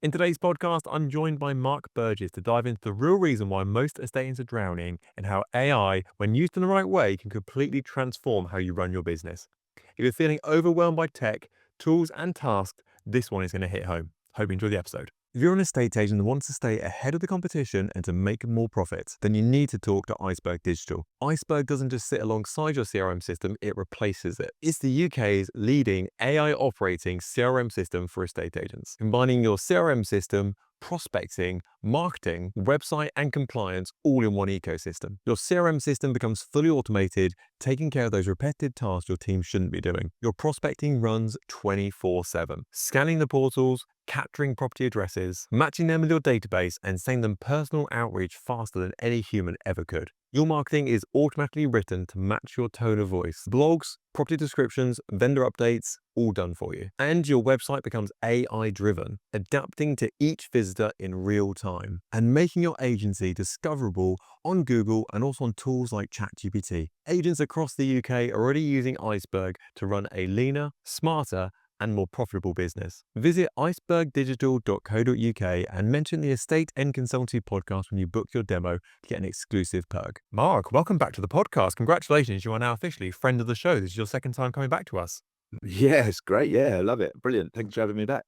In today's podcast, I'm joined by Mark Burgess to dive into the real reason why most estate agents are drowning and how AI, when used in the right way, can completely transform how you run your business. If you're feeling overwhelmed by tech, tools, and tasks, this one is going to hit home. Hope you enjoy the episode. If you're an estate agent that wants to stay ahead of the competition and to make more profits, then you need to talk to Iceberg Digital. Iceberg doesn't just sit alongside your CRM system, it replaces it. It's the UK's leading AI operating CRM system for estate agents, combining your CRM system, prospecting, marketing, website, and compliance all in one ecosystem. Your CRM system becomes fully automated, taking care of those repetitive tasks your team shouldn't be doing. Your prospecting runs 24/7, scanning the portals, capturing property addresses, matching them with your database, and sending them personal outreach faster than any human ever could. Your marketing is automatically written to match your tone of voice. Blogs, property descriptions, vendor updates, all done for you. And your website becomes AI driven, adapting to each visitor in real time and making your agency discoverable on Google and also on tools like ChatGPT. Agents across the UK are already using Iceberg to run a leaner, smarter, and more profitable business. Visit icebergdigital.co.uk and mention the Estate and Consultancy podcast when you book your demo to get an exclusive perk. Mark, welcome back to the podcast. Congratulations, you are now officially friend of the show. This is your second time coming back to us. Yeah, it's great. Yeah, I love it. Brilliant. Thanks for having me back.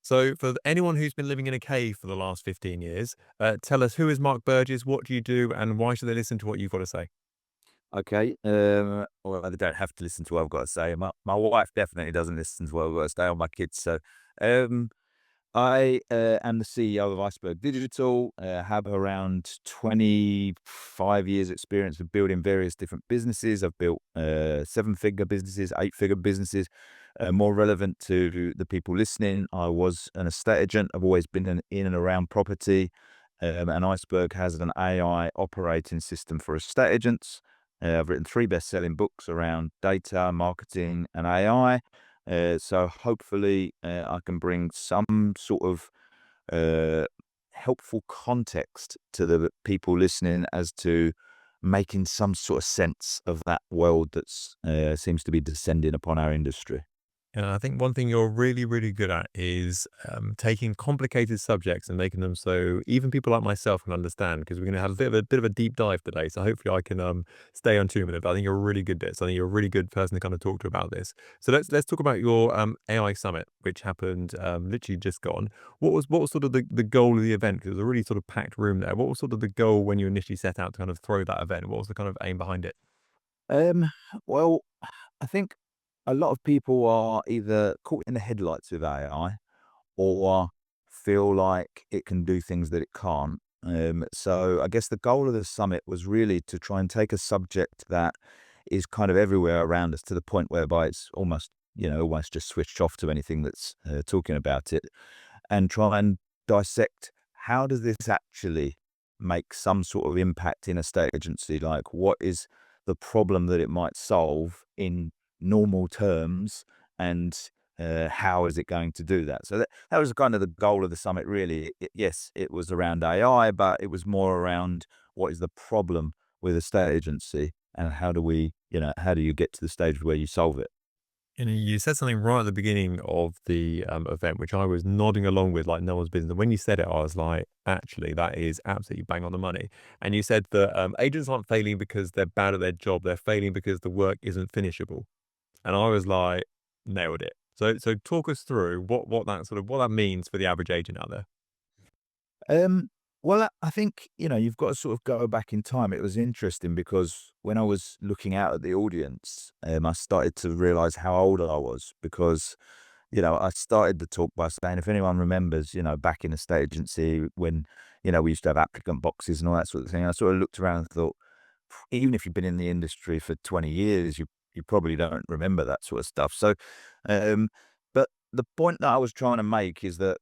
So, for anyone who's been living in a cave for the last 15 years, tell us, who is Mark Burgess, what do you do, and why should they listen to what you've got to say? Okay. Well, they don't have to listen to what I've got to say. My wife definitely doesn't listen to what I've got to say, or my kids. So, um, I am the CEO of Iceberg Digital. Have around 25 years experience of building various different businesses. I've built seven-figure businesses, eight-figure businesses. More relevant to the people listening, I was an estate agent. I've always been in and around property. And Iceberg has an AI operating system for estate agents. I've written three best-selling books around data, marketing, and AI. So hopefully I can bring some sort of uh, helpful context to the people listening as to making some sort of sense of that world that's seems to be descending upon our industry. And I think one thing you're really, really good at is taking complicated subjects and making them so even people like myself can understand. Because we're going to have a bit of a deep dive today, so hopefully I can stay on tune with it. But I think you're really good at this. I think you're a really good person to kind of talk to about this. So let's talk about your AI summit, which happened literally just gone. What was sort of the goal of the event? Because it was a really sort of packed room there. What was sort of the goal when you initially set out to kind of throw that event? What was the kind of aim behind it? Um, well, I think a lot of people are either caught in the headlights with AI or feel like it can do things that it can't. So I guess the goal of the summit was really to try and take a subject that is kind of everywhere around us to the point whereby it's almost, almost just switched off to anything that's talking about it, and try and dissect how does this actually make some sort of impact in a state agency? Like, what is the problem that it might solve in normal terms, and how is it going to do that? So that was kind of the goal of the summit, really. Yes, it was around AI, but it was more around what is the problem with a state agency, and how do we, how do you get to the stage where you solve it? And you said something right at the beginning of the event, which I was nodding along with like no one's business. And when you said it, I was like, actually, that is absolutely bang on the money. And you said that agents aren't failing because they're bad at their job. They're failing because the work isn't finishable. And I was like, nailed it. So talk us through what that means for the average agent out there. Um, well, I think, you've got to sort of go back in time. It was interesting because when I was looking out at the audience, I started to realize how old I was because, I started the talk by saying, if anyone remembers, back in the state agency when, we used to have applicant boxes and all that sort of thing, I sort of looked around and thought, even if you've been in the industry for 20 years, you probably don't remember that sort of stuff. So, um, but the point that I was trying to make is that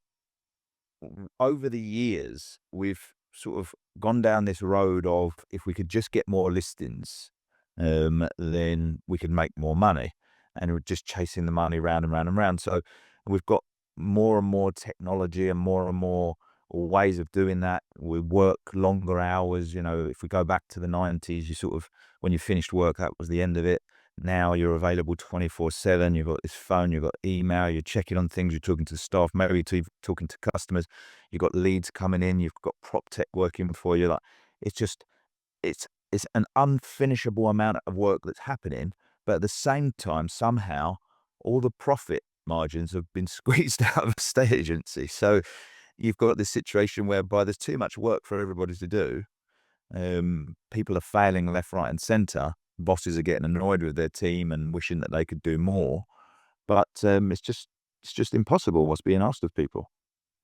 over the years, we've sort of gone down this road of if we could just get more listings, then we could make more money. And we're just chasing the money round and round and round. So we've got more and more technology and more ways of doing that. We work longer hours. If we go back to the 90s, you sort of, when you finished work, that was the end of it. now you're available 24/7. You've got this phone, you've got email, you're checking on things, you're talking to staff, maybe talking to customers. You've got leads coming in, you've got prop tech working for you. Like, it's just it's an unfinishable amount of work that's happening, but at the same time, somehow, all the profit margins have been squeezed out of a state agency. So you've got this situation whereby there's too much work for everybody to do. People are failing left, right, and center. Bosses are getting annoyed with their team and wishing that they could do more. But it's just impossible what's being asked of people.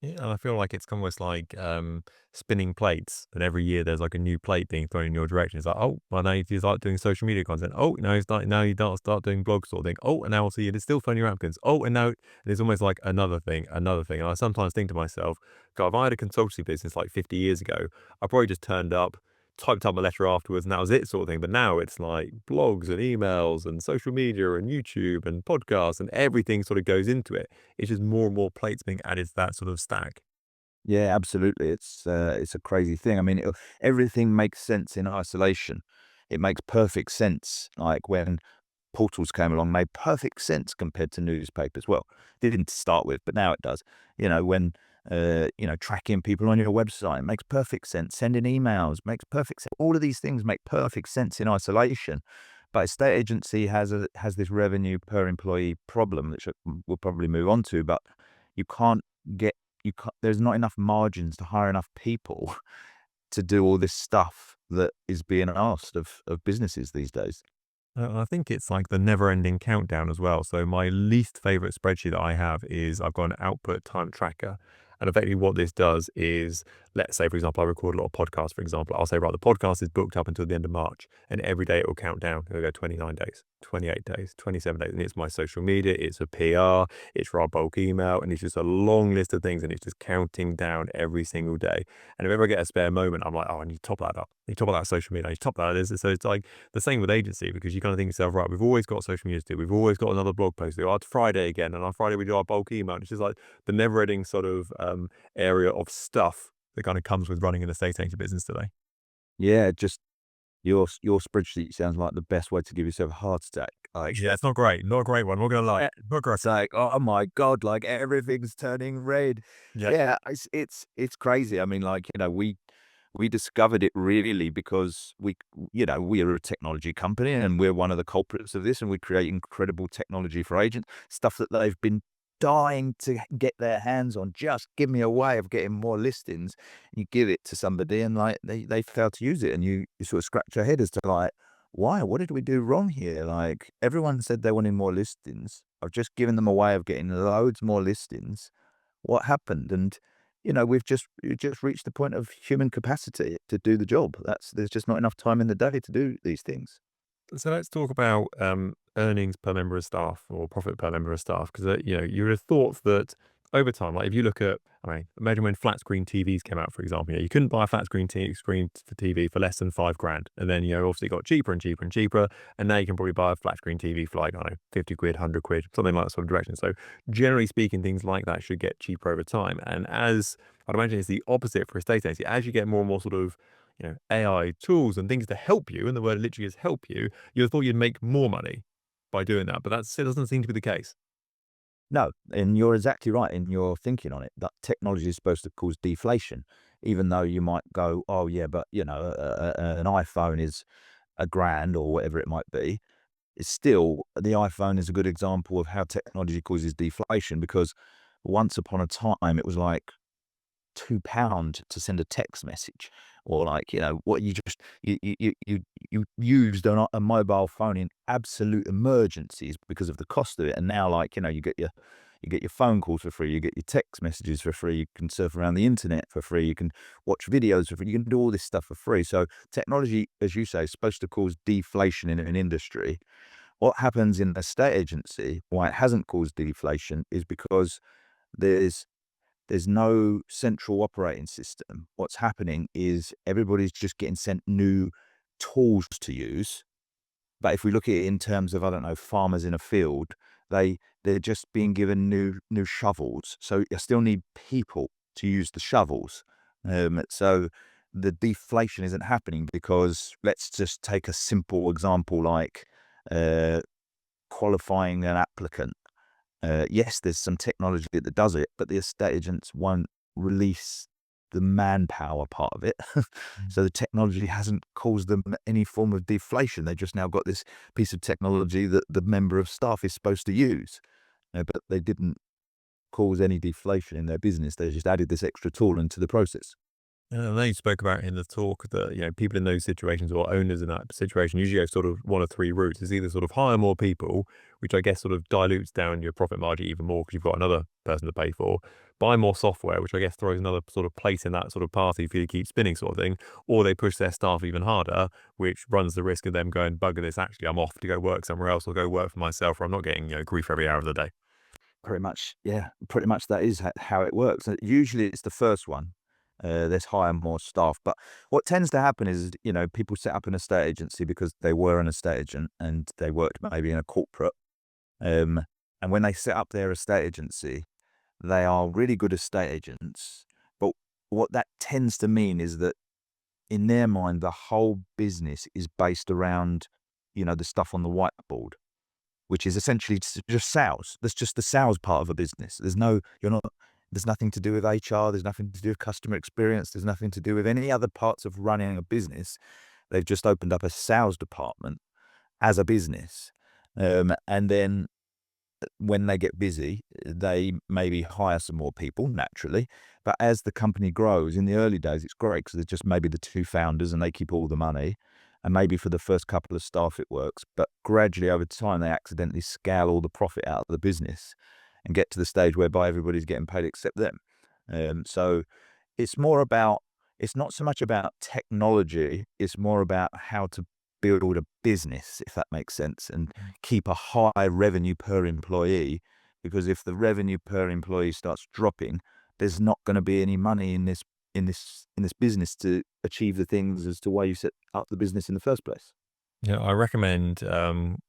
Yeah, and I feel like it's almost like, spinning plates, and every year there's like a new plate being thrown in your direction. It's like, "Oh, well, now you start doing social media content. Oh, now you start doing blog sort of thing. Oh, and now I'll see it's still phoning your applicants. Oh, and now," and it's almost like another thing, another thing. And I sometimes think to myself, God, if I had a consultancy business like 50 years ago, I probably just turned up, typed up my letter afterwards, and that was it sort of thing. But now it's like blogs and emails and social media and YouTube and podcasts, and everything sort of goes into it. It's just more and more plates being added to that sort of stack. Yeah, absolutely. It's a crazy thing. I mean, everything makes sense in isolation. It makes perfect sense, like when portals came along, made perfect sense compared to newspapers. Well, it didn't to start with, but now it does. When tracking people on your website makes perfect sense. Sending emails makes perfect sense. All of these things make perfect sense in isolation. But a state agency has this revenue per employee problem, which we'll probably move on to. But you can't get you can't, there's not enough margins to hire enough people to do all this stuff that is being asked of businesses these days. I think it's like the never-ending countdown as well. So my least favorite spreadsheet that I have is I've got an output time tracker. And effectively what this does is, let's say, for example, I record a lot of podcasts, for example. I'll say, right, the podcast is booked up until the end of March. And every day it will count down. It'll go 29 days, 28 days, 27 days. And it's my social media, it's a PR, it's for our bulk email, and it's just a long list of things. And it's just counting down every single day. And if ever I get a spare moment, I'm like, oh, I need to top that up. I need to top that social media. I need to top that. So it's like, the same with agency, because you kind of think to yourself, right, we've always got social media to do. We've always got another blog post to do. Oh, it's Friday again. And on Friday, we do our bulk email. And it's just like the never ending sort of area of stuff that kind of comes with running an estate agent business today. Yeah, just your spreadsheet sounds like the best way to give yourself a heart attack. Like, Yeah, it's not great. Not a great one. I'm not going to lie. eh, Not great. it's like, oh my God, like everything's turning red. Yeah. Yeah, it's crazy. I mean, like, we discovered it really because we are a technology company and we're one of the culprits of this, and we create incredible technology for agents, stuff that they've been dying to get their hands on. Just give me a way of getting more listings. You give it to somebody and like they fail to use it, and you sort of scratch your head as to like, why? What did we do wrong here? Like, everyone said they wanted more listings. I've just given them a way of getting loads more listings. What happened? And we've just reached the point of human capacity to do the job. There's just not enough time in the day to do these things. So let's talk about earnings per member of staff or profit per member of staff, because you would have thought that over time, like if you look at, I mean, imagine when flat screen TVs came out, for example, you couldn't buy a flat screen for TV for less than 5 grand, and then obviously it got cheaper and cheaper and cheaper, and now you can probably buy a flat screen TV for like, I don't know, 50 quid, 100 quid, something like that sort of direction. So generally speaking, things like that should get cheaper over time, and as I'd imagine it's the opposite for estate agency. As you get more and more sort of AI tools and things to help you, and the word literally is help you, you'd have thought you'd make more money by doing that, but it doesn't seem to be the case. No, and you're exactly right in your thinking on it. That technology is supposed to cause deflation, even though you might go, oh yeah, but an iPhone is a grand or whatever it might be. It's still, the iPhone is a good example of how technology causes deflation, because once upon a time it was like £2 to send a text message, or like, what you just you used a mobile phone in absolute emergencies because of the cost of it. And now, like, you get your phone calls for free, you get your text messages for free, you can surf around the internet for free, you can watch videos for free, you can do all this stuff for free. So technology, as you say, is supposed to cause deflation in an industry. What happens in a state agency, why it hasn't caused deflation, is because there's there's no central operating system. What's happening is everybody's just getting sent new tools to use. But if we look at it in terms of, I don't know, farmers in a field, they're just being given new shovels. So you still need people to use the shovels. So the deflation isn't happening because, let's just take a simple example like uh, qualifying an applicant. Yes, there's some technology that does it, but the estate agents won't release the manpower part of it. Mm. So the technology hasn't caused them any form of deflation. They just now got this piece of technology that the member of staff is supposed to use. But they didn't cause any deflation in their business. They just added this extra tool into the process. And I know you spoke about in the talk that, people in those situations or owners in that situation usually have sort of one of three routes. It's either sort of hire more people, which I guess sort of dilutes down your profit margin even more because you've got another person to pay for, buy more software, which I guess throws another sort of place in that sort of party for you to keep spinning sort of thing, or they push their staff even harder, which runs the risk of them going, bugger this, actually, I'm off to go work somewhere else or go work for myself, or I'm not getting, grief every hour of the day. Pretty much, yeah, pretty much that is how it works. Usually it's the first one. There's hire more staff. But what tends to happen is, people set up an estate agency because they were an estate agent and they worked maybe in a corporate. Um, and when they set up their estate agency, they are really good estate agents. But what that tends to mean is that in their mind, the whole business is based around, the stuff on the whiteboard, which is essentially just sales. That's just the sales part of a business. There's nothing to do with HR. There's nothing to do with customer experience. There's nothing to do with any other parts of running a business. They've just opened up a sales department as a business. And then when they get busy, they maybe hire some more people naturally. But as the company grows, in the early days, it's great because there's just maybe the two founders and they keep all the money. And maybe for the first couple of staff, it works. But gradually over time, they accidentally scale all the profit out of the business and get to the stage whereby everybody's getting paid except them. So it's more about, it's not so much about technology, it's more about how to build a business, if that makes sense, and keep a high revenue per employee. Because if the revenue per employee starts dropping, there's not going to be any money in this business to achieve the things as to why you set up the business in the first place. Yeah, I recommend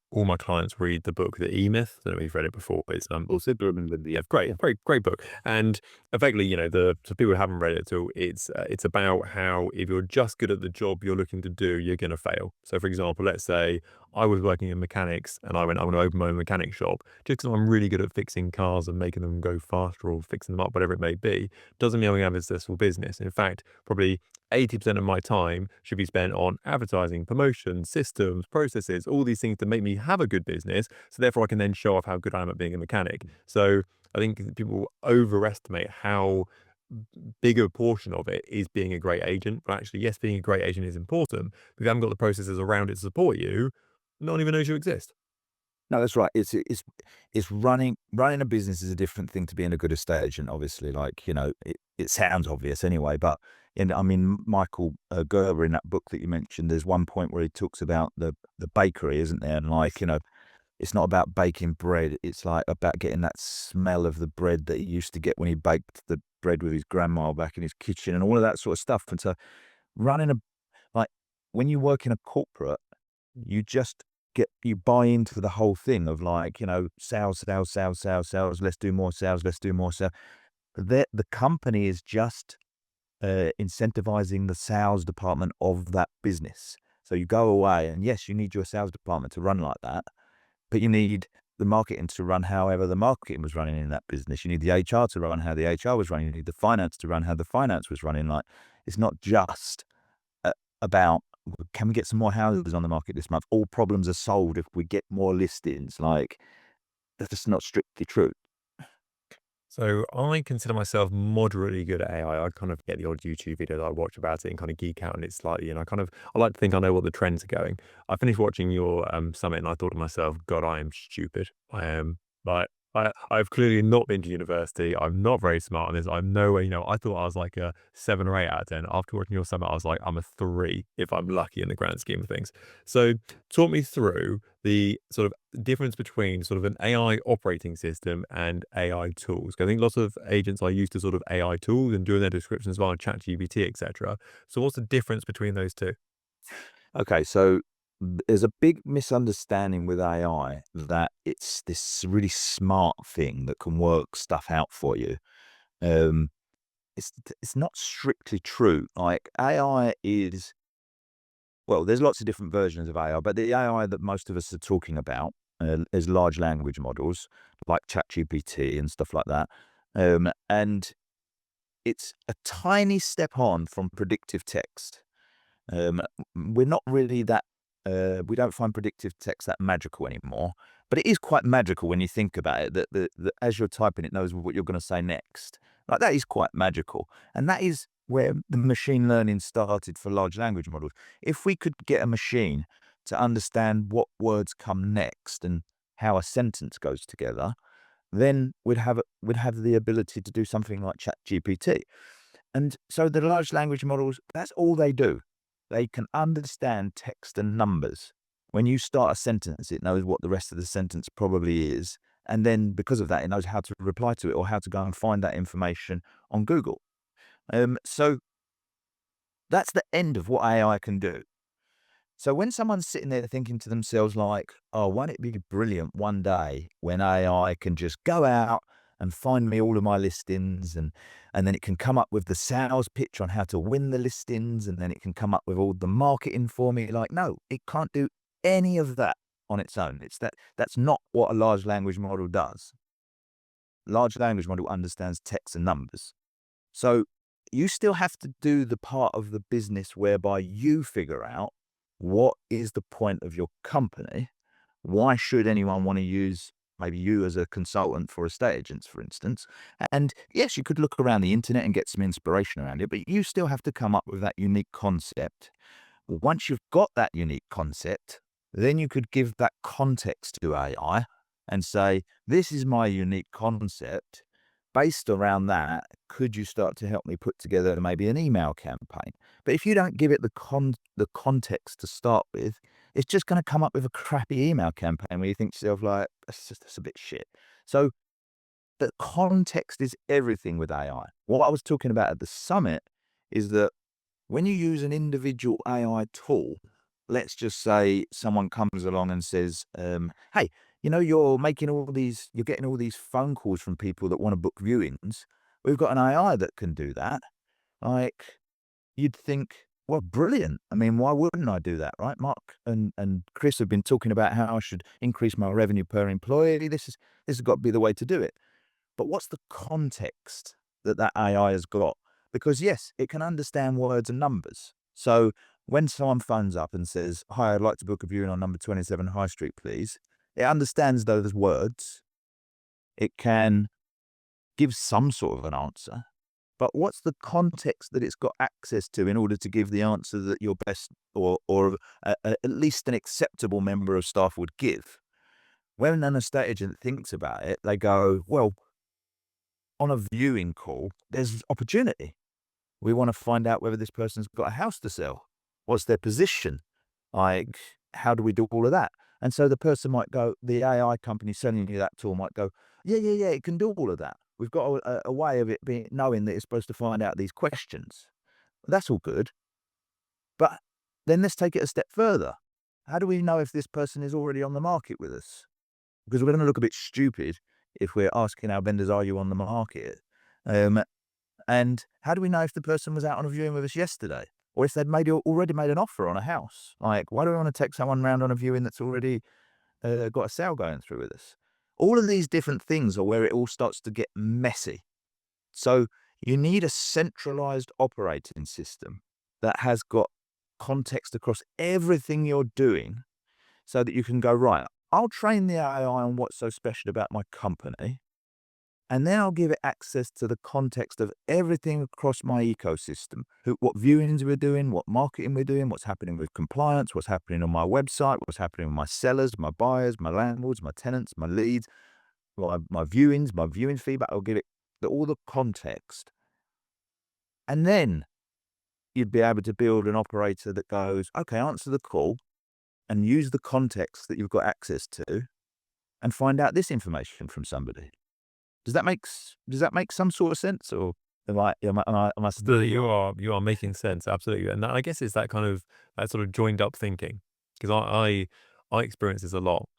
all my clients read the book The E-Myth. I don't know if you've read it before. It's also yeah, great book. And effectively, the so people who haven't read it at all, it's about how if you're just good at the job you're looking to do, you're going to fail. So, for example, let's say I was working in mechanics and I went, I'm going to open my own mechanic shop just because I'm really good at fixing cars and making them go faster or fixing them up, whatever it may be. Doesn't mean I'm going to have a successful business. In fact, probably 80% of my time should be spent on advertising, promotion, systems, processes, all these things to make me have a good business. So therefore I can then show off how good I am at being a mechanic. So I think people overestimate how big a portion of it is being a great agent. But actually, yes, being a great agent is important. But if you haven't got the processes around it to support you, no one even knows you exist. No, that's right. It's running a business is a different thing to being a good estate agent. Obviously, like it sounds obvious anyway, but I mean, Michael Gerber in that book that you mentioned, there's one point where he talks about the bakery, isn't there? And like it's not about baking bread. It's like about getting that smell of the bread that he used to get when he baked the bread with his grandma back in his kitchen, and all of that sort of stuff. And so running a like when you work in a corporate, you just you buy into the whole thing of like, sales, sales, sales, sales, sales, let's do more sales, let's do more sales. The company is just incentivizing the sales department of that business. So you go away and yes, you need your sales department to run like that, but you need the marketing to run however the marketing was running in that business. You need the HR to run how the HR was running. You need the finance to run how the finance was running. Like it's not just about can we get some more houses on the market this month? All problems are solved if we get more listings. Like that's just not strictly true. So I consider myself moderately good at AI. I kind of get the odd YouTube video that I watch about it and kind of geek out on it slightly. And I like to think I know what the trends are going. I finished watching your summit and I thought to myself, God, I am stupid. I am like, I've clearly not been to university. I'm not very smart on this. I'm nowhere, I thought I was like a 7 or 8 out of 10. After watching your summit, I was like, I'm a 3 if I'm lucky in the grand scheme of things. So talk me through the sort of difference between sort of an AI operating system and AI tools. 'Cause I think lots of agents are used to sort of AI tools and doing their descriptions via ChatGPT, etc. So what's the difference between those two? Okay, so there's a big misunderstanding with AI that it's this really smart thing that can work stuff out for you. Um, it's not strictly true. Like AI is well, there's lots of different versions of AI, but the AI that most of us are talking about is large language models like ChatGPT and stuff like that. And it's a tiny step on from predictive text. Um, we're not really that, we don't find predictive text that magical anymore, but it is quite magical when you think about it, that as you're typing, it knows what you're going to say next. Like that is quite magical. And that is where the machine learning started for large language models. If we could get a machine to understand what words come next and how a sentence goes together, then we'd have the ability to do something like ChatGPT. And so the large language models, that's all they do. They can understand text and numbers. When you start a sentence, it knows what the rest of the sentence probably is. And then because of that, it knows how to reply to it or how to go and find that information on Google. So that's the end of what AI can do. So when someone's sitting there thinking to themselves like, "Oh, won't it be brilliant one day when AI can just go out and find me all of my listings and then it can come up with the sales pitch on how to win the listings and then it can come up with all the marketing for me." Like, no, it can't do any of that on its own. That's not what a large language model does. Large language model understands text and numbers. So you still have to do the part of the business whereby you figure out what is the point of your company? Why should anyone want to use maybe you as a consultant for estate agents, for instance? And yes, you could look around the internet and get some inspiration around it, but you still have to come up with that unique concept. Once you've got that unique concept, then you could give that context to AI and say, this is my unique concept. Based around that, could you start to help me put together maybe an email campaign? But if you don't give it the context to start with, it's just going to come up with a crappy email campaign where you think to yourself like, that's a bit shit. So the context is everything with AI. What I was talking about at the summit is that when you use an individual AI tool, let's just say someone comes along and says, "Hey, you're getting all these phone calls from people that want to book viewings. We've got an AI that can do that." Like, you'd think, well, brilliant. I mean, why wouldn't I do that, right? Mark and Chris have been talking about how I should increase my revenue per employee. This has got to be the way to do it. But what's the context that that AI has got? Because yes, it can understand words and numbers. So when someone phones up and says, "Hi, I'd like to book a viewing on number 27 High Street, please," it understands those words. It can give some sort of an answer. But what's the context that it's got access to in order to give the answer that your best or at least an acceptable member of staff would give? When an estate agent thinks about it, they go, well, on a viewing call, there's opportunity. We want to find out whether this person's got a house to sell. What's their position? Like, how do we do all of that? And so the person might go, the AI company selling you that tool might go, yeah, yeah, yeah, it can do all of that. We've got a way of it being knowing that it's supposed to find out these questions. That's all good. But then let's take it a step further. How do we know if this person is already on the market with us? Because we're going to look a bit stupid if we're asking our vendors, are you on the market? Um, and how do we know if the person was out on a viewing with us yesterday? Or if they'd already made an offer on a house? Like, why do we want to take someone round on a viewing that's already got a sale going through with us? All of these different things are where it all starts to get messy. So you need a centralized operating system that has got context across everything you're doing so that you can go, right, I'll train the AI on what's so special about my company. And then I'll give it access to the context of everything across my ecosystem. What viewings we're doing, what marketing we're doing, what's happening with compliance, what's happening on my website, what's happening with my sellers, my buyers, my landlords, my tenants, my leads, my viewings, my viewing feedback. I'll give it all the context. And then you'd be able to build an operator that goes, okay, answer the call and use the context that you've got access to and find out this information from somebody. Does that make some sort of sense, or am I So you are making sense, absolutely, and I guess it's that kind of that sort of joined up thinking because I experience this a lot.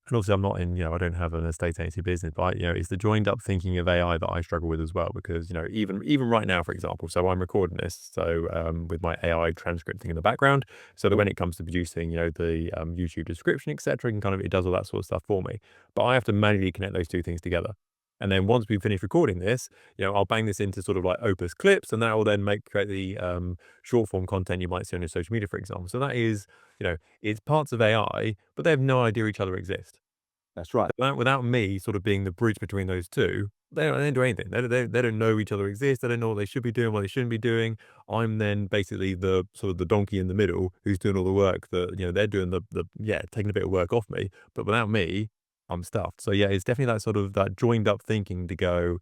And obviously, I'm not in, I don't have an estate agency business, but, it's the joined up thinking of AI that I struggle with as well. Because, even right now, for example, so I'm recording this, so with my AI transcripting in the background, so that when it comes to producing, the YouTube description, etc., it does all that sort of stuff for me. But I have to manually connect those two things together. And then once we finish recording this, I'll bang this into sort of like Opus clips, and that will then create the short form content you might see on your social media, for example. So that is, it's parts of AI, but they have no idea each other exist. That's right. Without me sort of being the bridge between those 2, they don't do anything. They don't know each other exist. They don't know what they should be doing, what they shouldn't be doing. I'm then basically the sort of the donkey in the middle who's doing all the work that, they're doing taking a bit of work off me. But without me, I'm stuffed. So yeah, it's definitely that sort of that joined up thinking to go,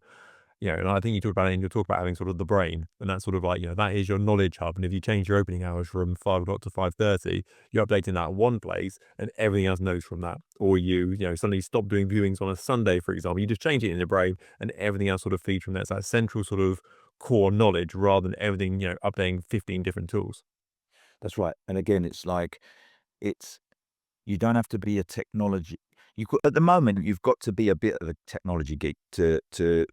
and I think you talked about it, and you talk about having sort of the brain, and that's sort of like, that is your knowledge hub. And if you change your opening hours from 5 o'clock to 5:30, you're updating that one place, and everything else knows from that. Or suddenly stop doing viewings on a Sunday, for example. You just change it in your brain, and everything else sort of feeds from there. It's that central sort of core knowledge rather than everything, updating 15 different tools. That's right. And again, it's like it's you don't have to be a technology. At the moment, you've got to be a bit of a technology geek to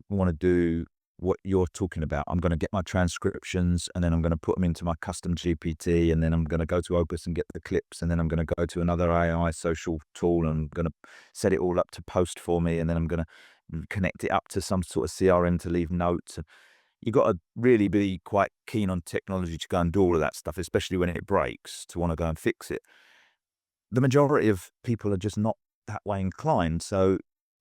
want to do what you're talking about. I'm going to get my transcriptions, and then I'm going to put them into my custom GPT, and then I'm going to go to Opus and get the clips, and then I'm going to go to another AI social tool, and I'm going to set it all up to post for me, and then I'm going to connect it up to some sort of CRM to leave notes. And you've got to really be quite keen on technology to go and do all of that stuff, especially when it breaks, to want to go and fix it. The majority of people are just not that way inclined. So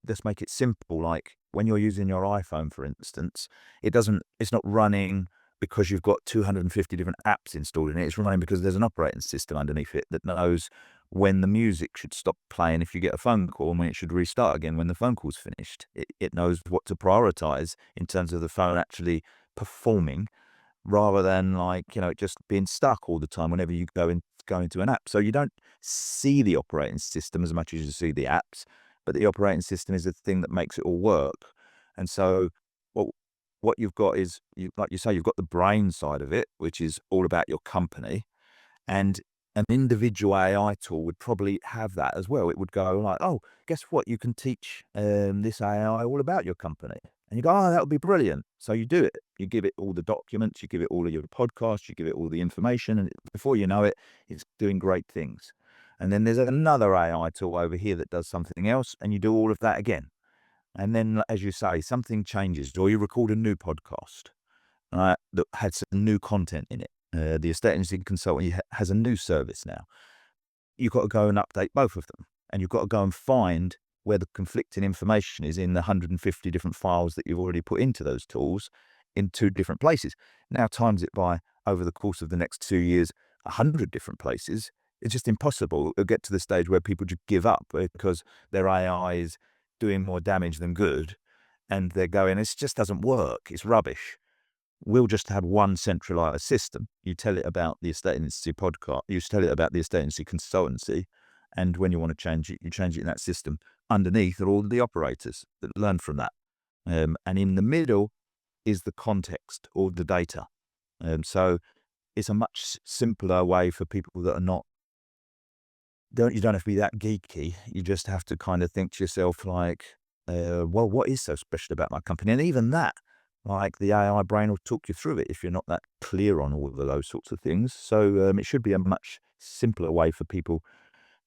let's make it simple. Like when you're using your iPhone, for instance, it's not running because you've got 250 different apps installed in it. It's running because there's an operating system underneath it that knows when the music should stop playing if you get a phone call, and when it should restart again when the phone call's finished. It knows what to prioritize in terms of the phone actually performing, rather than like, it just being stuck all the time whenever you go into an app. So you don't see the operating system as much as you see the apps, but the operating system is the thing that makes it all work. And so what what you've got is, like you say, you've got the brain side of it, which is all about your company. And an individual AI tool would probably have that as well. It would go like, "Oh, guess what? You can teach this AI all about your company." And you go, "Oh, that would be brilliant." So you do it. You give it all the documents, you give it all of your podcasts, you give it all the information, and before you know it, it's doing great things. And then there's another AI tool over here that does something else, and you do all of that again. And then, as you say, something changes, or you record a new podcast, that had some new content in it. The estate agency consultant has a new service now. You've got to go and update both of them, and you've got to go and find where the conflicting information is in the 150 different files that you've already put into those tools in 2 different places. Now times it by, over the course of the next 2 years, 100 different places. It's just impossible. It'll get to the stage where people just give up because their AI is doing more damage than good, and they're going, "It just doesn't work. It's rubbish." We'll just have one centralized system. You tell it about the estate agency podcast, you tell it about the estate agency consultancy, and when you want to change it, you change it in that system. Underneath are all the operators that learn from that. And in the middle is the context or the data. So it's a much simpler way for people that are not, you don't have to be that geeky. You just have to kind of think to yourself like, well, what is so special about my company? And even that, like the AI brain will talk you through it if you're not that clear on all of those sorts of things. So it should be a much simpler way for people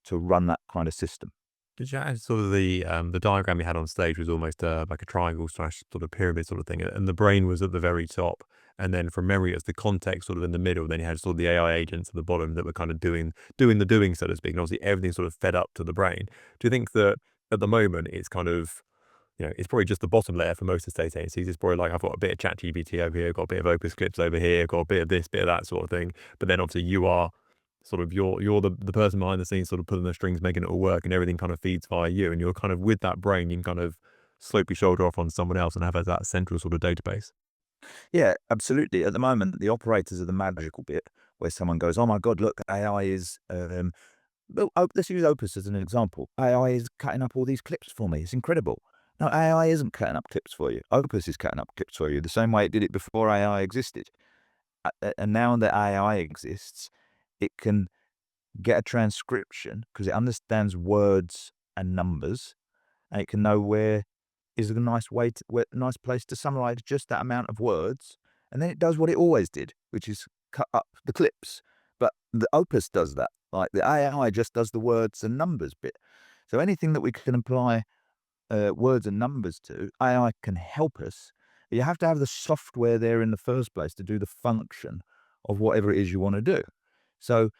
to run that kind of system. Did you add sort of the diagram you had on stage was almost like a triangle slash sort of pyramid sort of thing, and the brain was at the very top, and then from memory it's the context sort of in the middle. Then you had sort of the AI agents at the bottom that were kind of doing the doing, so to speak, and obviously everything sort of fed up to the brain. Do you think that at the moment it's kind of, it's probably just the bottom layer for most estate agencies? It's probably like, I've got a bit of ChatGPT over here, got a bit of Opus Clips over here, got a bit of this, bit of that sort of thing. But then obviously you are sort of, you're the person behind the scenes, sort of pulling the strings, making it all work, and everything kind of feeds via you. And you're kind of with that brain, you can kind of slope your shoulder off on someone else and have that central sort of database. Yeah, absolutely. At the moment, the operators are the magical bit where someone goes, "Oh my God, look, AI is." Well, let's use Opus as an example. AI is cutting up all these clips for me. It's incredible. No, AI isn't cutting up clips for you. Opus is cutting up clips for you the same way it did it before AI existed. And now that AI exists, it can get a transcription because it understands words and numbers, and it can know where is a nice place to summarize just that amount of words, and then it does what it always did, which is cut up the clips. But the Opus does that. Like, the AI just does the words and numbers bit. So anything that we can apply words and numbers to, AI can help us. You have to have the software there in the first place to do the function of whatever it is you want to do. So,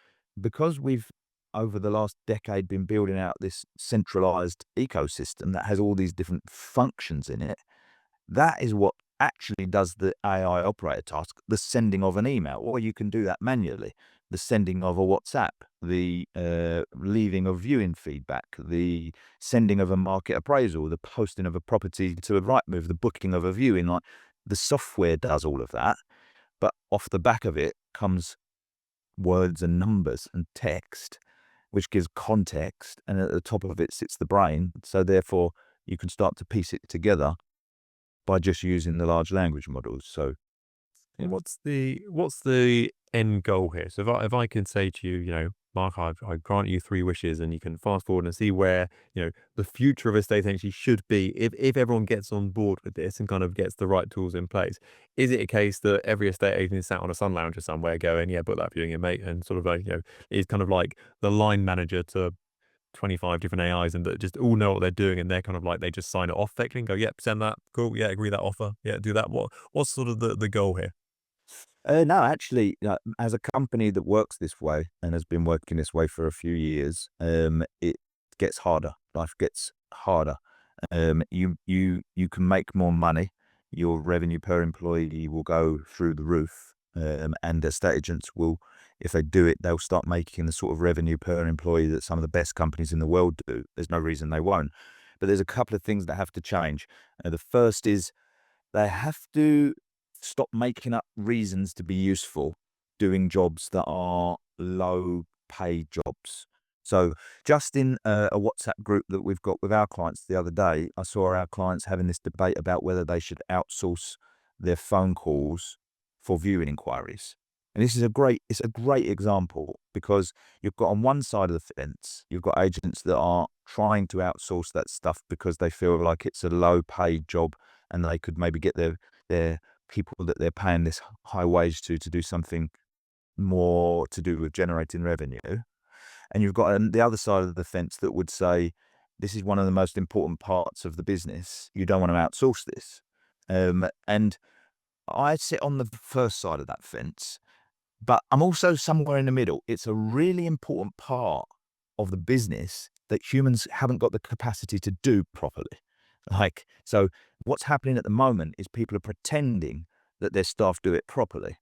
because we've over the last decade been building out this centralized ecosystem that has all these different functions in it, that is what actually does the AI operator task, the sending of an email, or you can do that manually. The sending of a WhatsApp, the leaving of viewing feedback, the sending of a market appraisal, the posting of a property to a Rightmove, the booking of a viewing. Like, the software does all of that, but off the back of it comes words and numbers and text, which gives context, and at the top of it sits the brain. So therefore, you can start to piece it together by just using the large language models. So, yeah. What's the end goal here? So if I can say to you, Mark, I grant you three wishes, and you can fast forward and see where the future of estate agency should be if everyone gets on board with this and kind of gets the right tools in place. Is it a case that every estate agent is sat on a sun lounger somewhere going, yeah, book that viewing in, mate, and sort of is kind of like the line manager to 25 different AIs, and that just all know what they're doing, and they're kind of like, they just sign it off effectively and go, yep, send that, cool, yeah, agree that offer, yeah, do that. What's sort of the goal here? No, actually, as a company that works this way and has been working this way for a few years, it gets harder. Life gets harder. You can make more money. Your revenue per employee will go through the roof, and estate agents will, if they do it, they'll start making the sort of revenue per employee that some of the best companies in the world do. There's no reason they won't. But there's a couple of things that have to change. The first is they have to stop making up reasons to be useful doing jobs that are low paid jobs. So, just in a WhatsApp group that we've got with our clients the other day, I saw our clients having this debate about whether they should outsource their phone calls for viewing inquiries. And this is it's a great example, because you've got on one side of the fence, you've got agents that are trying to outsource that stuff because they feel like it's a low paid job, and they could maybe get their people that they're paying this high wage to do something more to do with generating revenue. And you've got the other side of the fence that would say, this is one of the most important parts of the business. You don't want to outsource this. And I sit on the first side of that fence, but I'm also somewhere in the middle. It's a really important part of the business that humans haven't got the capacity to do properly. Like, so what's happening at the moment is people are pretending that their staff do it properly.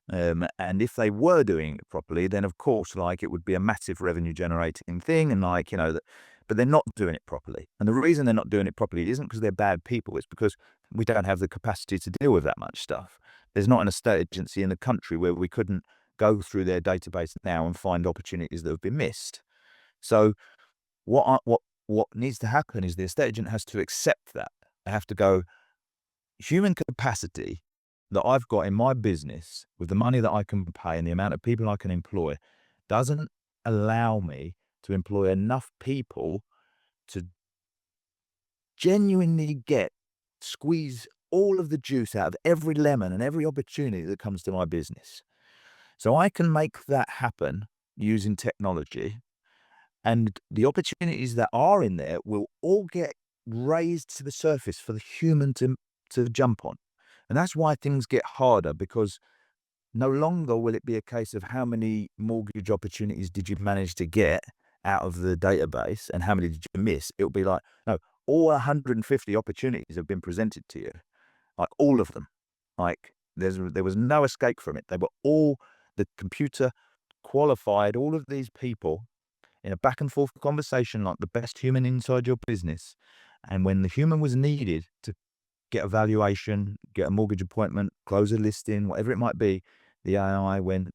And if they were doing it properly, then of course, like, it would be a massive revenue generating thing. And like, but they're not doing it properly. And the reason they're not doing it properly isn't because they're bad people. It's because we don't have the capacity to deal with that much stuff. There's not an estate agency in the country where we couldn't go through their database now and find opportunities that have been missed. So what needs to happen is the estate agent has to accept that. They have to go, human capacity that I've got in my business with the money that I can pay and the amount of people I can employ doesn't allow me to employ enough people to genuinely squeeze all of the juice out of every lemon and every opportunity that comes to my business. So I can make that happen using technology, and the opportunities that are in there will all get raised to the surface for the human to jump on. And that's why things get harder, because no longer will it be a case of how many mortgage opportunities did you manage to get out of the database and how many did you miss. It'll be like, no, all 150 opportunities have been presented to you, like all of them. Like, there was no escape from it. They were all, the computer qualified all of these people in a back and forth conversation like the best human inside your business. And when the human was needed to get a valuation, get a mortgage appointment, close a listing, whatever it might be, the AI went,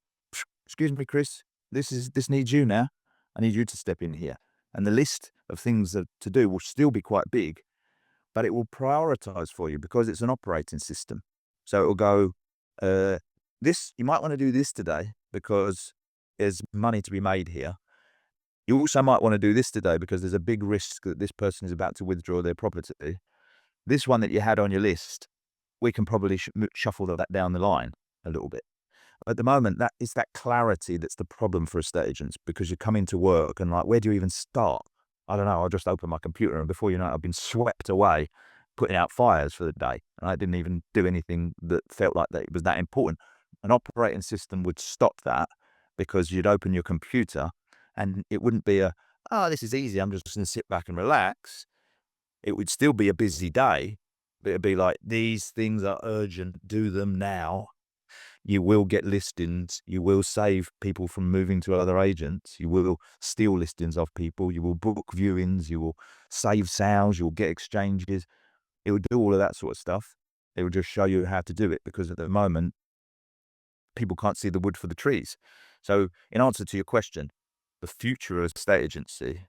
excuse me, Chris, this needs you now. I need you to step in here. And the list of things to do will still be quite big, but it will prioritize for you because it's an operating system. So it will go, you might want to do this today because there's money to be made here. You also might want to do this today because there's a big risk that this person is about to withdraw their property. This one that you had on your list, we can probably shuffle that down the line a little bit. At the moment, that is that clarity that's the problem for estate agents because you come into work and like, where do you even start? I don't know. I'll just open my computer and before you know it, I've been swept away putting out fires for the day. And I didn't even do anything that felt like that it was that important. An operating system would stop that because you'd open your computer and it wouldn't be oh, this is easy. I'm just going to sit back and relax. It would still be a busy day, but it'd be like, these things are urgent. Do them now. You will get listings. You will save people from moving to other agents. You will steal listings off people. You will book viewings. You will save sales. You'll get exchanges. It will do all of that sort of stuff. It will just show you how to do it because at the moment, people can't see the wood for the trees. So in answer to your question, the future of estate agency,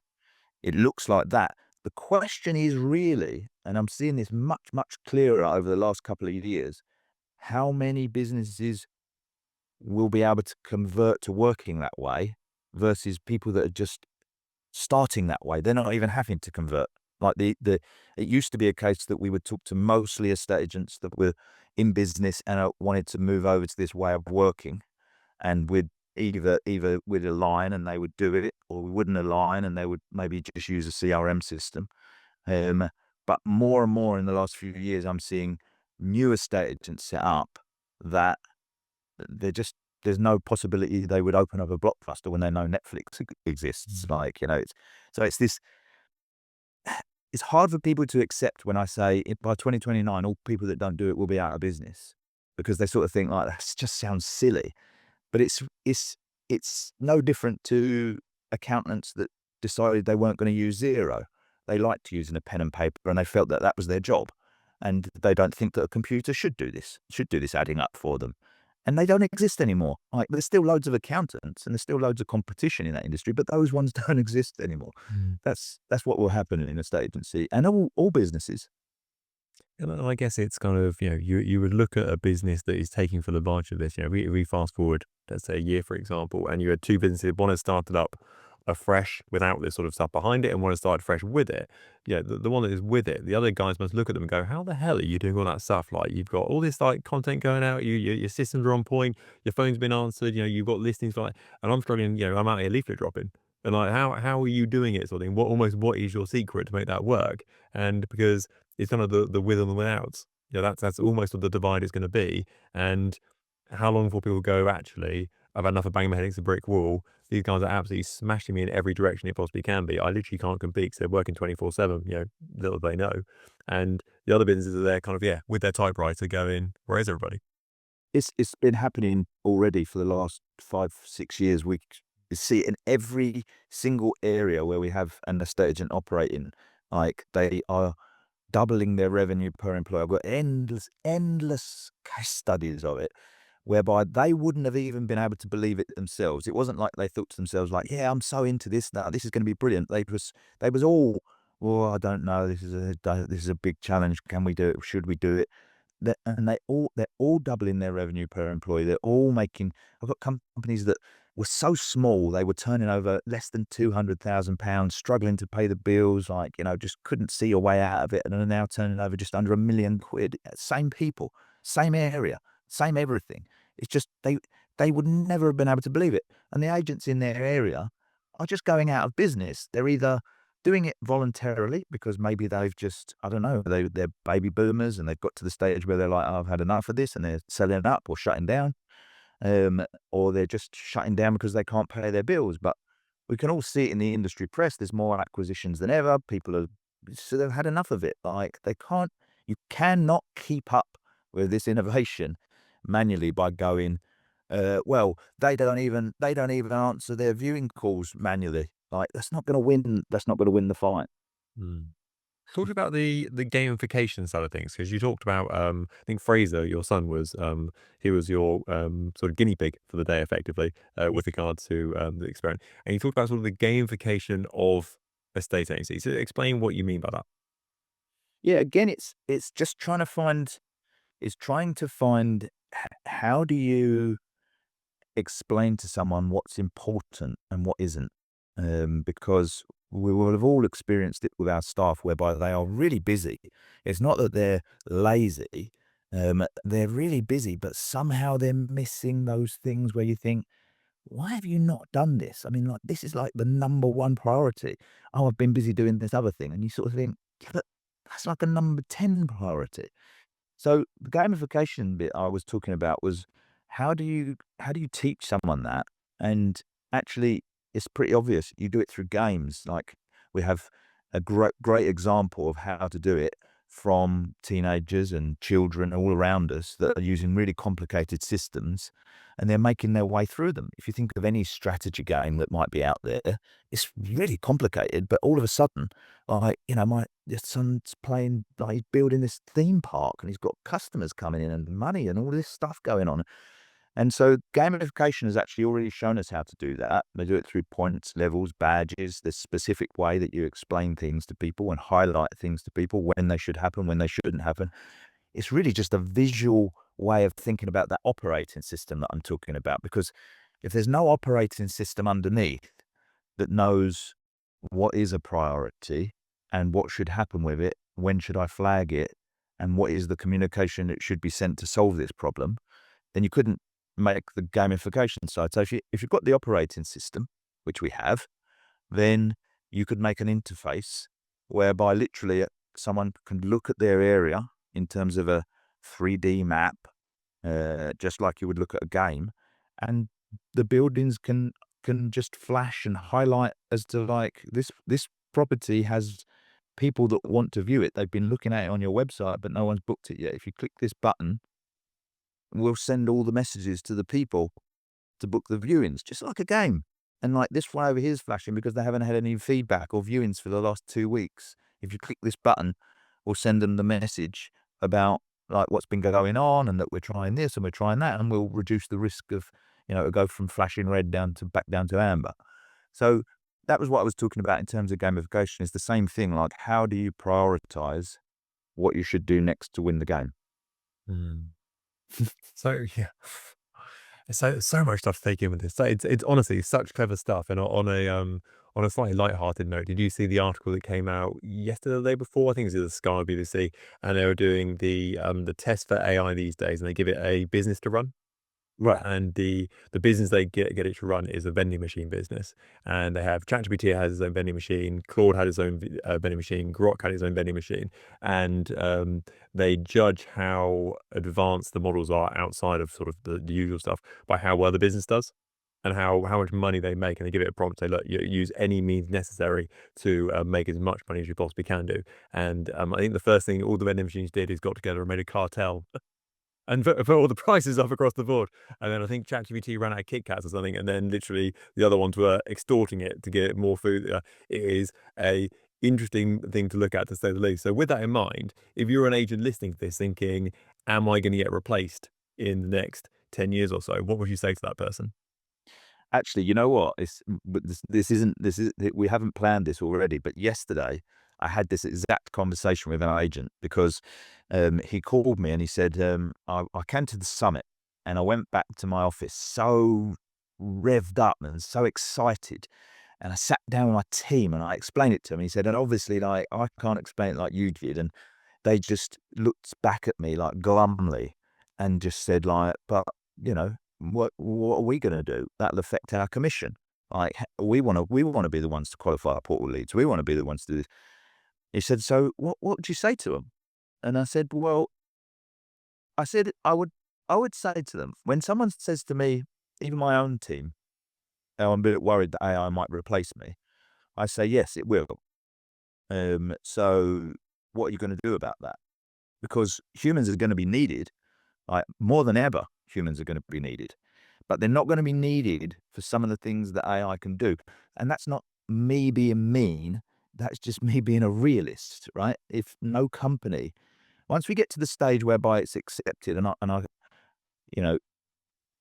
it looks like that. The question is really, and I'm seeing this much, much clearer over the last couple of years, how many businesses will be able to convert to working that way versus people that are just starting that way. They're not even having to convert. Like it used to be a case that we would talk to mostly estate agents that were in business and wanted to move over to this way of working, and we'd either we'd align and they would do it, or we wouldn't align and they would maybe just use a CRM system. But more and more in the last few years, I'm seeing new estate agents set up that they're just there's no possibility they would open up a Blockbuster when they know Netflix exists. Mm. Like, it's this. It's hard for people to accept when I say by 2029, all people that don't do it will be out of business because they sort of think like that just sounds silly. But it's no different to accountants that decided they weren't going to use zero. They liked using a pen and paper, and they felt that that was their job, and they don't think that a computer should do this adding up for them, and they don't exist anymore. Like there's still loads of accountants, and there's still loads of competition in that industry, but those ones don't exist anymore. Mm. That's what will happen in a state agency and all businesses. And I guess it's kind of, you would look at a business that is taking full advantage of this. We fast forward, let's say a year, for example, and you had two businesses. One has started up afresh without this sort of stuff behind it, and one has started fresh with it. Yeah, the one that is with it, the other guys must look at them and go, "How the hell are you doing all that stuff? Like, you've got all this like content going out, your systems are on point, your phone's been answered, you've got listings like, and I'm struggling. I'm out here leaflet dropping." And like, how are you doing it? Sort of thing. What is your secret to make that work? And because it's kind of the with and the without. Yeah, that's almost what the divide is gonna be, and how long before people go, "Actually, I've had enough of banging my head against a brick wall. These guys are absolutely smashing me in every direction it possibly can be. I literally can't compete 'cause they're working 24/7," little they know. And the other businesses are there kind of, yeah, with their typewriter going, "Where is everybody?" It's been happening already for the last 5, 6 years. We see it in every single area where we have an estate agent operating, like, they are doubling their revenue per employee. I've got endless, endless case studies of it, whereby they wouldn't have even been able to believe it themselves. It wasn't like they thought to themselves like, "Yeah, I'm so into this now. This is gonna be brilliant." They was all, "Oh, I don't know. This is a big challenge. Can we do it? Should we do it?" They're all doubling their revenue per employee. They're all making. I've got companies that were so small, they were turning over less than £200,000, struggling to pay the bills, like, just couldn't see a way out of it, and are now turning over just under £1 million. Same people, same area, same everything. It's just they would never have been able to believe it. And the agents in their area are just going out of business. They're either doing it voluntarily because maybe they've just, I don't know, they're baby boomers and they've got to the stage where they're like, "Oh, I've had enough of this," and they're selling it up or shutting down, or they're just shutting down because they can't pay their bills. But we can all see it in the industry press. There's more acquisitions than ever. People are so they've had enough of it. Like they can't, you cannot keep up with this innovation manually by going, well, they don't even answer their viewing calls manually. Like that's not going to win. That's not going to win the fight. Mm. Talk about the gamification side of things, because you talked about, I think Fraser, your son, he was your, sort of guinea pig for the day effectively, with regard to, the experiment. And you talked about sort of the gamification of estate agency. So explain what you mean by that. Yeah, again, it's just trying to find how do you explain to someone what's important and what isn't. because we will have all experienced it with our staff whereby they are really busy. It's not that they're lazy, they're really busy, but somehow they're missing those things where you think, why have you not done this? I mean, like, this is like the number one priority. Oh, I've been busy doing this other thing. And you sort of think, yeah, but that's like a number 10 priority. So the gamification bit I was talking about was how do you teach someone that? And actually, it's pretty obvious. You do it through games. Like we have a great example of how to do it from teenagers and children all around us that are using really complicated systems, and they're making their way through them. If you think of any strategy game that might be out there, it's really complicated, but all of a sudden, like, my son's playing, like, he's building this theme park and he's got customers coming in and money and all this stuff going on. And so gamification has actually already shown us how to do that. They do it through points, levels, badges, the specific way that you explain things to people and highlight things to people when they should happen, when they shouldn't happen. It's really just a visual way of thinking about that operating system that I'm talking about. Because if there's no operating system underneath that knows what is a priority and what should happen with it, when should I flag it, and what is the communication that should be sent to solve this problem, then you couldn't make the gamification side. So if you've got the operating system, which we have, then you could make an interface whereby literally someone can look at their area in terms of a 3D map, just like you would look at a game, and the buildings can just flash and highlight as to, like, this property has people that want to view it. They've been looking at it on your website, but no one's booked it yet. If you click this button, we'll send all the messages to the people to book the viewings, just like a game. And like this one over here is flashing because they haven't had any feedback or viewings for the last 2 weeks. If you click this button, we'll send them the message about like what's been going on and that we're trying this and we're trying that, and we'll reduce the risk of, it'll go from flashing red down to back down to amber. So that was what I was talking about in terms of gamification. Is the same thing. Like, how do you prioritize what you should do next to win the game? Mm. So yeah, so much stuff to take in with this. So it's honestly such clever stuff. And on a slightly light-hearted note, did you see the article that came out yesterday, or the day before? I think it was either Sky or BBC, and they were doing the test for AI these days, and they give it a business to run. Right. And the business they get it to run is a vending machine business, and they have ChatGPT has its own vending machine, Claude had its own vending machine, Grok had its own vending machine, and they judge how advanced the models are outside of sort of the usual stuff by how well the business does and how much money they make, and they give it a prompt, say, look, you use any means necessary to make as much money as you possibly can do. And I think the first thing all the vending machines did is got together and made a cartel and put all the prices up across the board. And then I think ChatGPT ran out of Kit Kats or something, and then literally the other ones were extorting it to get more food. It is a interesting thing to look at, to say the least. So with that in mind, if you're an agent listening to this thinking, am I going to get replaced in the next 10 years or so? What would you say to that person? Actually, you know what? But this is we haven't planned this already, but yesterday I had this exact conversation with an agent because he called me and he said, I came to the summit and I went back to my office so revved up and so excited. And I sat down with my team and I explained it to him. He said, and obviously, like, I can't explain it like you did. And they just looked back at me like glumly and just said, like, but you know, what are we going to do? That'll affect our commission. Like, we want to be the ones to qualify our portal leads. We want to be the ones to do this. He said, so what would you say to them? And I said, well, I said I would say to them, when someone says to me, even my own team, "Oh, I'm a bit worried that AI might replace me," I say, yes, it will. So what are you going to do about that? Because humans are going to be needed, like, more than ever. Humans are going to be needed, but they're not going to be needed for some of the things that AI can do. And that's not me being mean. That's just me being a realist, right? If no company, once we get to the stage whereby it's accepted, and I, you know,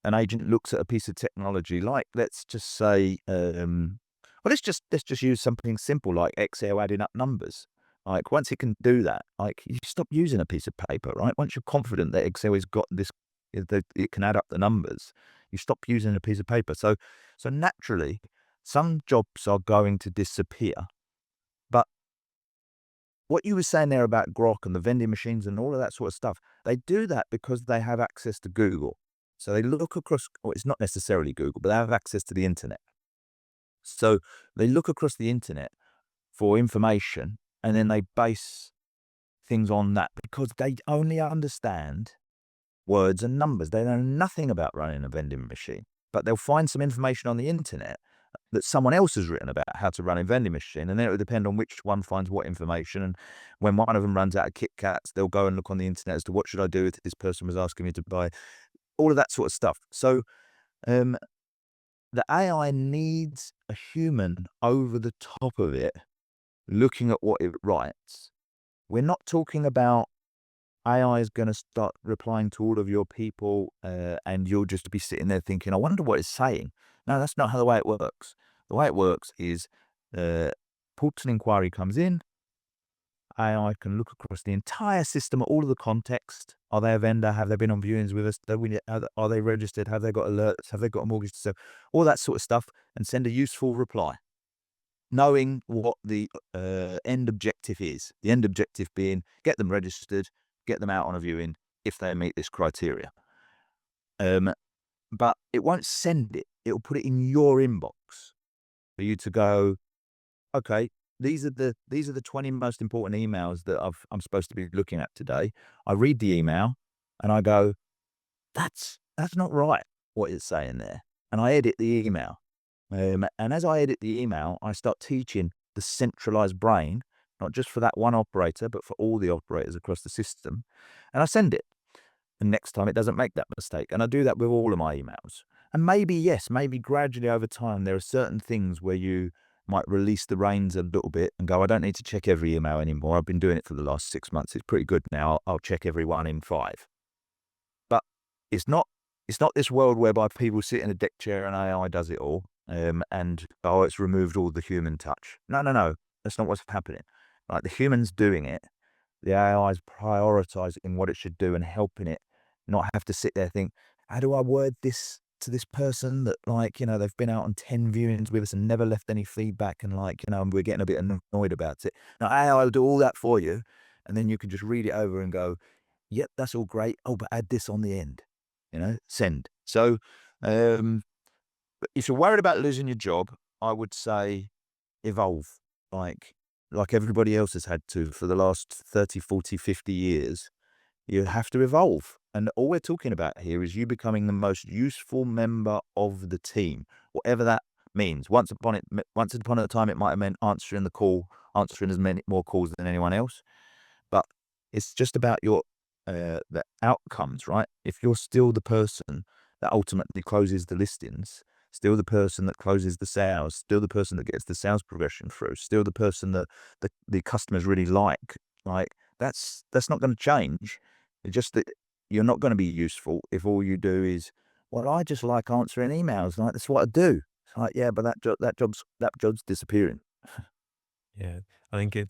an agent looks at a piece of technology, like, let's just say, well, let's just use something simple like Excel adding up numbers. Like, once it can do that, like, you stop using a piece of paper, right? Once you're confident that Excel has got this, that it can add up the numbers, you stop using a piece of paper. So naturally, some jobs are going to disappear. But what you were saying there about Grok and the vending machines and all of that sort of stuff, they do that because they have access to Google. So they look across, well, it's not necessarily Google, but they have access to the internet. So they look across the internet for information, and then they base things on that because they only understand words and numbers. They know nothing about running a vending machine, but they'll find some information on the internet that someone else has written about how to run a vending machine, and then it will depend on which one finds what information. And when one of them runs out of Kit Kats, they'll go and look on the internet as to what should I do if this person was asking me to buy all of that sort of stuff. So um, the AI needs a human over the top of it, looking at what it writes. We're not talking about AI is going to start replying to all of your people, and you'll just be sitting there thinking, I wonder what it's saying. No, that's not how the way it works. The way it works is ports and inquiry comes in. AI can look across the entire system at all of the context. Are they a vendor? Have they been on viewings with us? Are they registered? Have they got alerts? Have they got a mortgage to sell? All that sort of stuff, and send a useful reply, knowing what the end objective is. The end objective being get them registered, get them out on a viewing if they meet this criteria. But it won't send it. It'll put it in your inbox for you to go, okay, these are the 20 most important emails that I'm supposed to be looking at today. I read the email and I go, that's not right what it's saying there. And I edit the email. And as I edit the email, I start teaching the centralized brain, not just for that one operator, but for all the operators across the system. And I send it. And next time it doesn't make that mistake. And I do that with all of my emails. And maybe, yes, maybe gradually over time, there are certain things where you might release the reins a little bit and go, I don't need to check every email anymore. I've been doing it for the last 6 months. It's pretty good now. I'll check every one in 5. But it's not it's not this world whereby people sit in a deck chair and AI does it all, and, oh, it's removed all the human touch. No, no, no. That's not what's happening. Like, the human's doing it. The AI is prioritizing what it should do and helping it not have to sit there and think, "How do I word this to this person that, like, they've been out on 10 viewings with us and never left any feedback, and, like, and we're getting a bit annoyed about it." Now, AI will do all that for you, and then you can just read it over and go, "Yep, that's all great. Oh, but add this on the end." Send. So, um, but if you're worried about losing your job, I would say evolve, like like everybody else has had to for the last 30, 40, 50 years. You have to evolve, and all we're talking about here is you becoming the most useful member of the team, whatever that means. Once upon a time, it might have meant answering the call, answering as many more calls than anyone else. But it's just about the outcomes, right? If you're still the person that ultimately closes the listings, still the person that closes the sales, still the person that gets the sales progression through, still the person that the customers really like, that's not gonna change. It's just that you're not gonna be useful if all you do is, "Well, I just like answering emails, like, that's what I do." It's like, "Yeah, but that job's disappearing." Yeah, I think I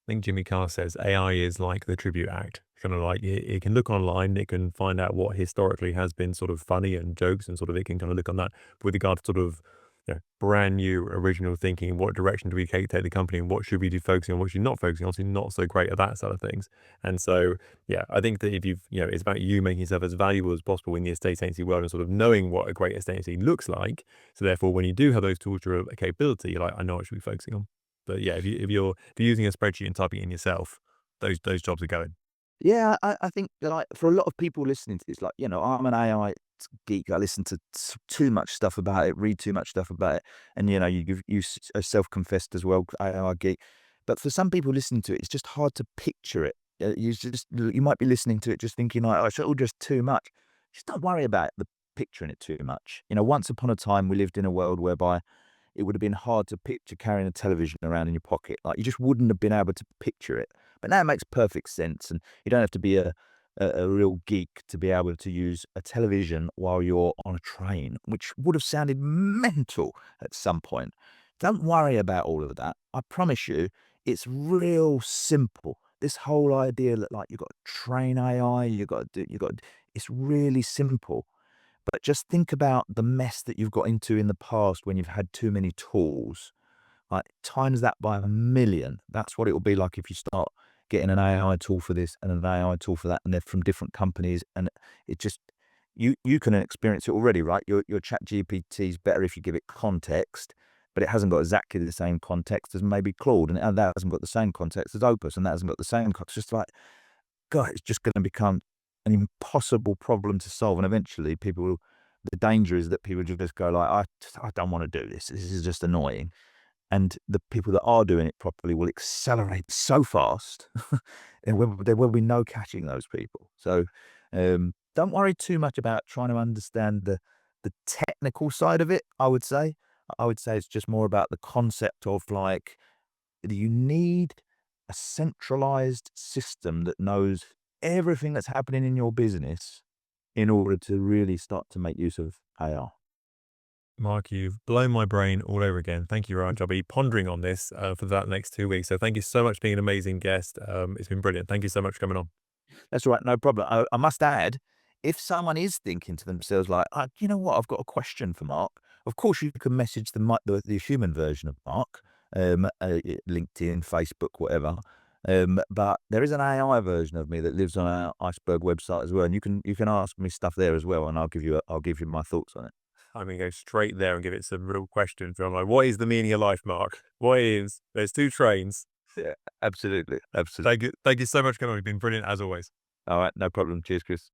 think Jimmy Carr says AI is like the tribute act. Kind of like it can look online, it can find out what historically has been sort of funny and jokes, and sort of it can kind of look on that. But with regard to sort of brand new original thinking, what direction do we take the company, and what should we be focusing on, what should we not focusing on? Obviously, not so great at that side of things. And so, yeah, I think that if it's about you making yourself as valuable as possible in the estate agency world and sort of knowing what a great estate agency looks like. So therefore, when you do have those tools to a capability, you're like, I know what I should be focusing on. But yeah, if you're using a spreadsheet and typing it in yourself, those jobs are going. Yeah, I think that, like, for a lot of people listening to this, like, I'm an AI geek. I listen to too much stuff about it, read too much stuff about it, and are self-confessed as well, AI geek. But for some people listening to it, it's just hard to picture it. You might be listening to it just thinking like, "Oh, it's all just too much." Just don't worry about picturing it too much. Once upon a time, we lived in a world whereby it would have been hard to picture carrying a television around in your pocket. Like, you just wouldn't have been able to picture it. But now it makes perfect sense, and you don't have to be a real geek to be able to use a television while you're on a train, which would have sounded mental at some point. Don't worry about all of that. I promise you, it's real simple. This whole idea that, like, you've got to train AI, you got to it's really simple. But just think about the mess that you've got into in the past when you've had too many tools. Like, times that by a million. That's what it will be like if you start getting an AI tool for this and an AI tool for that, and they're from different companies, and it just you can experience it already, right? Your ChatGPT is better if you give it context, but it hasn't got exactly the same context as maybe Claude, and that hasn't got the same context as Opus, and that hasn't got the same context. Just like, God, it's just gonna become an impossible problem to solve, and eventually people will the danger is that people just go like, I don't wanna do this. This is just annoying." And the people that are doing it properly will accelerate so fast, and there will be no catching those people. So, don't worry too much about trying to understand the technical side of it, I would say. I would say it's just more about the concept of, like, you need a centralized system that knows everything that's happening in your business in order to really start to make use of AI. Mark, you've blown my brain all over again. Thank you very much. I'll be pondering on this for that next 2 weeks. So thank you so much for being an amazing guest. It's been brilliant. Thank you so much for coming on. That's all right, no problem. I must add, if someone is thinking to themselves like, you know what? I've got a question for Mark." Of course, you can message the human version of Mark, LinkedIn, Facebook, whatever. But there is an AI version of me that lives on our Iceberg website as well, and you can ask me stuff there as well, and I'll give you my thoughts on it. I'm going to go straight there and give it some real questions. I'm like, what is the meaning of life, Mark? What is, there's two trains. Yeah, absolutely, absolutely. Thank you so much for coming on. You've been brilliant as always. All right, no problem. Cheers, Chris.